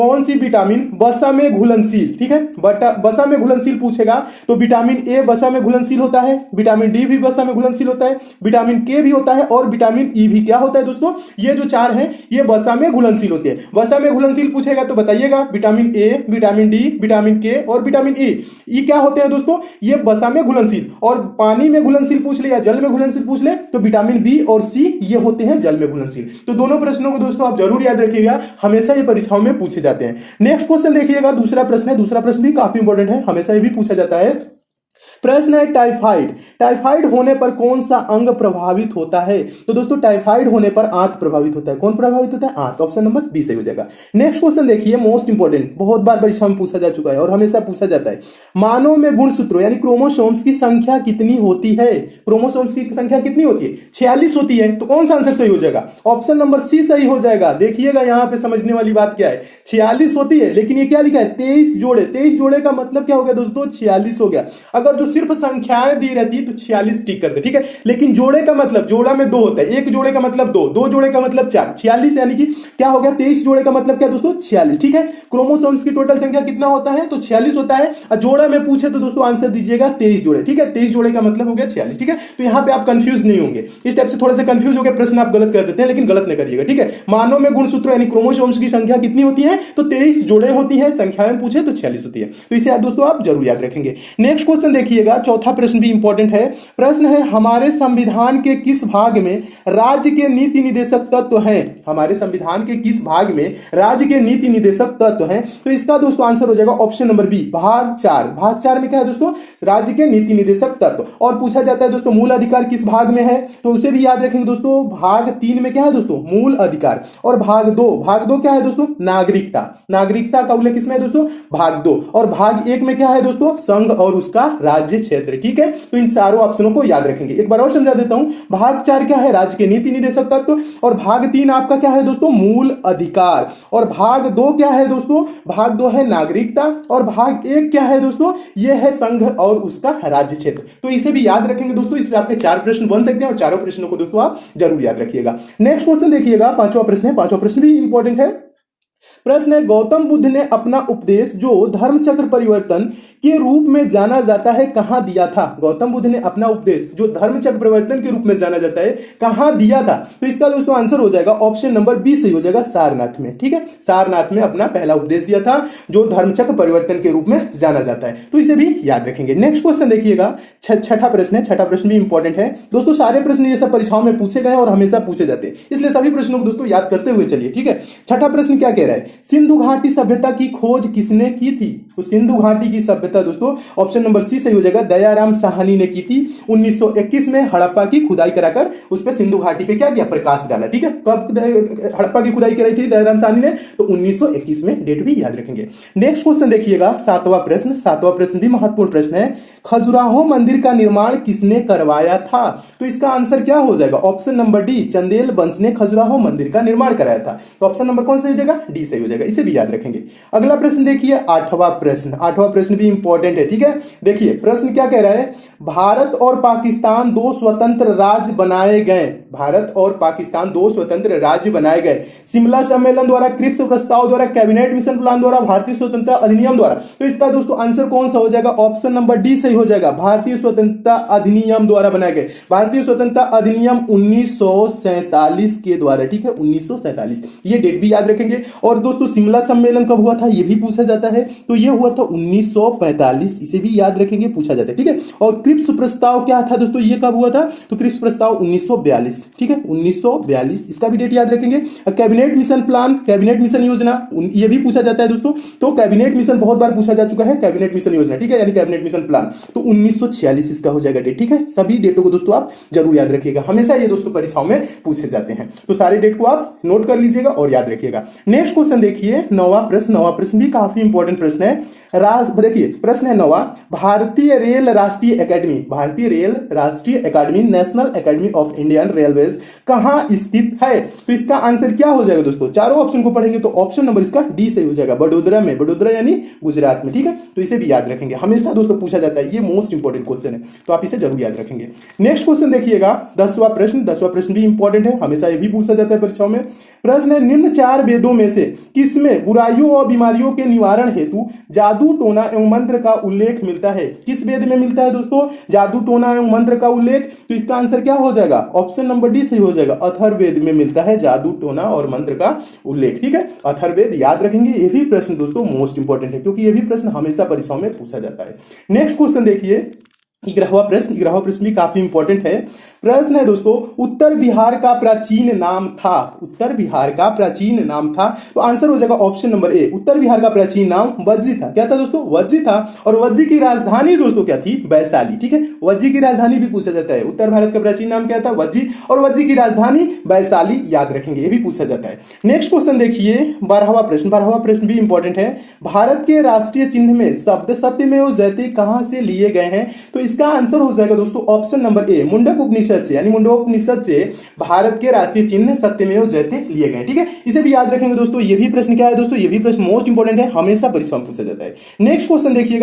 कौन C vitamin वसा में घुलनशील, ठीक है, वसा में घुलनशील पूछेगा तो विटामिन ए वसा में घुलनशील होता है, विटामिन डी भी वसा में घुलनशील होता है, विटामिन के भी होता है और विटामिन ई भी क्या होता है दोस्तों, ये जो चार हैं ये वसा में घुलनशील होते हैं। वसा में घुलनशील पूछेगा तो बताइएगा vitamin A, vitamin D, vitamin के और विटामिन ई क्या होते हैं दोस्तों, ये वसा में घुलनशील। और पानी में घुलनशील पूछ ले या जल में घुलनशील पूछ ले तो विटामिन बी और सी ये होते हैं जल में घुलनशील। तो दोनों प्रश्नों को दोस्तों आप जरूर याद रखिएगा, हमेशा ये परीक्षाओं में पूछे जाते हैं। नेक्स्ट क्वेश्चन देखिएगा, दूसरा प्रश्न है, दूसरा प्रश्न भी काफी इंपॉर्टेंट है, हमेशा ये भी पूछा जाता है। प्रश्न है टाइफाइड, टाइफाइड होने पर कौन सा अंग प्रभावित होता है। तो दोस्तों टाइफाइड होने पर आंत प्रभावित होता है। कौन प्रभावित होता है, आंत। ऑप्शन नंबर बी सही हो जाएगा। नेक्स्ट क्वेश्चन देखिए, मोस्ट इंपोर्टेंट, बहुत बार परीक्षा में पूछा जा चुका है और हमेशा पूछा जाता है। मानव में गुणसूत्रों यानी क्रोमोसोम्स की संख्या कितनी होती है। क्रोमोसोम्स की संख्या कितनी होती है, 46 होती है। तो कौन सा आंसर सही हो जाएगा, ऑप्शन नंबर सी सही हो जाएगा। देखिएगा यहां पे समझने वाली बात क्या है, 46 होती है लेकिन ये क्या लिखा है 23 जोड़े। 23 जोड़े का मतलब क्या हो गया दोस्तों, 46 हो गया। अगर जो सिर्फ संख्याएं दी रहती तो 46 टिक करते, ठीक है। लेकिन जोड़े का मतलब, जोड़ा में 2 होता है, एक जोड़े का मतलब 2, 2 जोड़े का मतलब 4, 46 यानी कि क्या हो गया 23 जोड़े का मतलब क्या दोस्तों 46, ठीक है। क्रोमोसोम्स की टोटल संख्या कितना होता है तो 46 होता है। और जोड़ा में पूछे तो दोस्तों आंसर दीजिएगा 23 जोड़े, ठीक है। 23 जोड़े का मतलब हो गया 46, ठीक है। तो यहां पे आप कंफ्यूज नहीं होंगे, इस टाइप से थोड़े से कंफ्यूज हो गए प्रश्न आप गलत कर देते हैं, लेकिन गलत नहीं करिएगा, ठीक है। मानव में गुणसूत्र यानी क्रोमोसोम्स की संख्या कितनी होती है तो 23 जोड़े होती है, संख्याएं पूछे तो 46 होती है। तो इसे दोस्तों आप जरूर याद रखेंगे। नेक्स्ट क्वेश्चन देखिएगा, चौथा प्रश्न भी इंपॉर्टेंट है। प्रश्न है हमारे संविधान के किस भाग में राज्य के नीति निदेशक तत्व हैं। हमारे संविधान के किस भाग में राज्य के नीति निदेशक तत्व हैं। तो इसका दोस्तों आंसर हो जाएगा ऑप्शन नंबर बी, भाग 4। भाग 4 में क्या है दोस्तों, राज्य के नीति निदेशक तत्व। और पूछा जाता है दोस्तों मूल अधिकार किस भाग में है, तो उसे भी याद रखेंगे दोस्तों। भाग 3 में क्या है दोस्तों, मूल अधिकार। और भाग 2 क्या है दोस्तों, नागरिकता। नागरिकता का उल्लेख किसमें है दोस्तों, भाग 2। और भाग 1 में क्या है दोस्तों, संघ और उसका राज्य क्षेत्र, ठीक है। तो इन चारों ऑप्शनों को याद रखेंगे। एक बार और समझा देता हूं, भाग 4 क्या है, राज्य के नीति निदेशक तत्व। और भाग 3 आपका क्या है दोस्तों, मूल अधिकार। और भाग 2 क्या है दोस्तों, भाग 2 है नागरिकता। और भाग 1 क्या है दोस्तों, यह है संघ और उसका राज्य क्षेत्र। तो इसे भी याद रखेंगे दोस्तों, इसमें आपके 4 प्रश्न बन सकते हैं और चारों प्रश्नों को दोस्तों आप जरूर याद रखिएगा। नेक्स्ट क्वेश्चन देखिएगा, पांचवा प्रश्न है, पांचवा प्रश्न भी इंपॉर्टेंट है। प्रश्न है गौतम बुद्ध ने अपना उपदेश जो धर्मचक्र परिवर्तन के रूप में जाना जाता है कहां दिया था। गौतम बुद्ध ने अपना उपदेश जो धर्मचक्र परिवर्तन के रूप में जाना जाता है कहां दिया था। तो इसका दोस्तों आंसर हो जाएगा ऑप्शन नंबर बी सही हो जाएगा, सारनाथ में, ठीक है। सारनाथ में अपना पहला उपदेश दिया था जो धर्मचक्र परिवर्तन के रूप में जाना जाता है। तो इसे भी याद रखेंगे। नेक्स्ट क्वेश्चन देखिएगा, छठा प्रश्न है। छठा प्रश्न भी इंपॉर्टेंट है दोस्तों, सारे प्रश्न ये सब परीक्षाओं में पूछे गए और हमेशा पूछे जाते हैं, इसलिए सभी प्रश्नों को दोस्तों याद करते हुए चलिए, ठीक है। छठा प्रश्न क्या कह रहा है, सिंधु घाटी सभ्यता की खोज किसने की थी। तो सिंधु घाटी की सभ्यता दोस्तों ऑप्शन नंबर सी सही हो जाएगा, दयाराम साहनी ने की थी। 1921 में हड़प्पा की खुदाई कराकर उस पर सिंधु घाटी पे क्या किया, प्रकाश डाला, ठीक है। कब हड़प्पा की खुदाई कराई थी दयाराम साहनी ने, तो 1921 में, डेट भी याद रखेंगे। नेक्स्ट क्वेश्चन देखिएगा, सातवां प्रश्न। सातवां प्रश्न भी महत्वपूर्ण प्रश्न है। खजुराहो मंदिर का निर्माण किसने करवाया था। तो इसका आंसर क्या हो जाएगा, ऑप्शन नंबर डी, चंदेल वंश ने खजुराहो मंदिर का निर्माण कराया था। तो ऑप्शन नंबर कौन सही हो जाएगा, डी सही हो जाएगा, इसे भी याद रखेंगे। अगला प्रश्न देखिए, आठवां प्रश्न। आठवां प्रश्न भी इंपॉर्टेंट है, ठीक है। देखिए प्रश्न क्या कह रहा है, भारत और पाकिस्तान 2 स्वतंत्र राज्य बनाए गए। भारत और पाकिस्तान 2 स्वतंत्र राज्य बनाए गए शिमला सम्मेलन द्वारा, क्रिप्स प्रस्ताव द्वारा, कैबिनेट मिशन प्लान द्वारा, भारतीय स्वतंत्रता अधिनियम द्वारा। तो इसका दोस्तों आंसर कौन सा हो जाएगा, ऑप्शन नंबर डी सही हो जाएगा, भारतीय स्वतंत्रता अधिनियम द्वारा बनाए गए। भारतीय स्वतंत्रता अधिनियम 1947 के द्वारा, ठीक है, 1947, ये डेट भी याद रखेंगे। और दोस्तों शिमला सम्मेलन कब हुआ था ये भी पूछा जाता है, तो ये हुआ था 1945, इसे भी याद रखेंगे, पूछा जाता है, ठीक है। और क्रिप्स प्रस्ताव क्या था दोस्तों, ये कब हुआ था, तो क्रिप्स प्रस्ताव 1942, ठीक है, 1942, इसका भी डेट याद रखेंगे। Cabinet mission plan, cabinet mission योजना, ये भी पूछा जाता है दोस्तों। तो कैबिनेट मिशन बहुत बार पूछा जा चुका है, कैबिनेट मिशन योजना, ठीक है, यानी कैबिनेट मिशन प्लान, तो 1946 इसका हो जाएगा डेट, ठीक है। सभी डेटों को दोस्तों आप जरूर याद रखिएगा, हमेशा ये दोस्तों परीक्षाओं में पूछे जाते हैं, तो सारे डेट को आप नोट कर लीजिएगा और याद रखिएगा। नेक्स्ट क्वेश्चन देखिए, नौवां प्रश्न। नौवां प्रश्न भी काफी इंपॉर्टेंट प्रश्न है। देखिए प्रश्न है नौवां, भारतीय रेल राष्ट्रीय एकेडमी, भारतीय रेल राष्ट्रीय academy, national academy of Indian railways कहां स्थित है। तो इसका आंसर क्या हो जाएगा दोस्तों, चारों ऑप्शन को पढ़ेंगे तो ऑप्शन नंबर इसका डी सही हो जाएगा, बड़ोदरा में, बड़ोदरा यानी गुजरात में, ठीक है। तो इसे भी याद रखेंगे, हमेशा दोस्तों पूछा जाता है, ये मोस्ट इंपॉर्टेंट क्वेश्चन है, तो आप इसे जरूर याद रखेंगे। नेक्स्ट क्वेश्चन देखिएगा, 10वां प्रश्न। 10वां प्रश्न भी इंपॉर्टेंट है, हमेशा ये भी पूछा जाता है परीक्षाओं में। प्रश्न है निम्न 4 वेदों में से किसमें बुराइयों और बीमारियों के निवारण हेतु जादू टोना एवं मंत्र का उल्लेख मिलता है? किस वेद में मिलता है दोस्तों जादू टोना एवं मंत्र का उल्लेख? तो इसका आंसर क्या हो जाएगा? ऑप्शन नंबर डी सही हो जाएगा। अथर्ववेद में मिलता है जादू टोना और मंत्र का उल्लेख। ठीक है, अथर्ववेद याद रखेंगे। ये भी प्रश्न दोस्तों मोस्ट इंपॉर्टेंट है, क्योंकि ये भी प्रश्न हमेशा परीक्षाओं में पूछा जाता है। नेक्स्ट क्वेश्चन देखिए, 11वां प्रश्न भी काफी इंपॉर्टेंट है। प्रश्न है दोस्तों, उत्तर बिहार का प्राचीन नाम था। उत्तर बिहार का प्राचीन नाम था, तो आंसर हो जाएगा ऑप्शन नंबर ए। उत्तर बिहार का प्राचीन नाम वज्जी था। क्या था दोस्तों? वज्जी था। और वज्जी की राजधानी दोस्तों क्या थी? वैशाली। ठीक है, वज्जी की राजधानी भी पूछा जाता है। उत्तर भारत का प्राचीन नाम क्या था? वज्जी, और वज्जी की राजधानी वैशाली, याद रखेंगे, ये भी पूछा जाता है। नेक्स्ट क्वेश्चन देखिए, 12वां प्रश्न भी इंपॉर्टेंट है। भारत के राष्ट्रीय चिन्ह में शब्द सत्यमेव जयते कहां से लिए गए हैं? तो इसका आंसर हो जाएगा दोस्तों ऑप्शन नंबर ए, मुंडक उपनिषद से, यानी मुंडकोपनिषद से भारत के राष्ट्रीय चिन्ह सत्यमेव जयते लिए गए। ठीक है, इसे भी याद रखेंगे दोस्तों। ये भी प्रश्न क्या है दोस्तों? ये भी प्रश्न मोस्ट इंपॉर्टेंट है, हमेशा परीक्षा में पूछा जाता है। नेक्स्ट क्वेश्चन देखिएगा।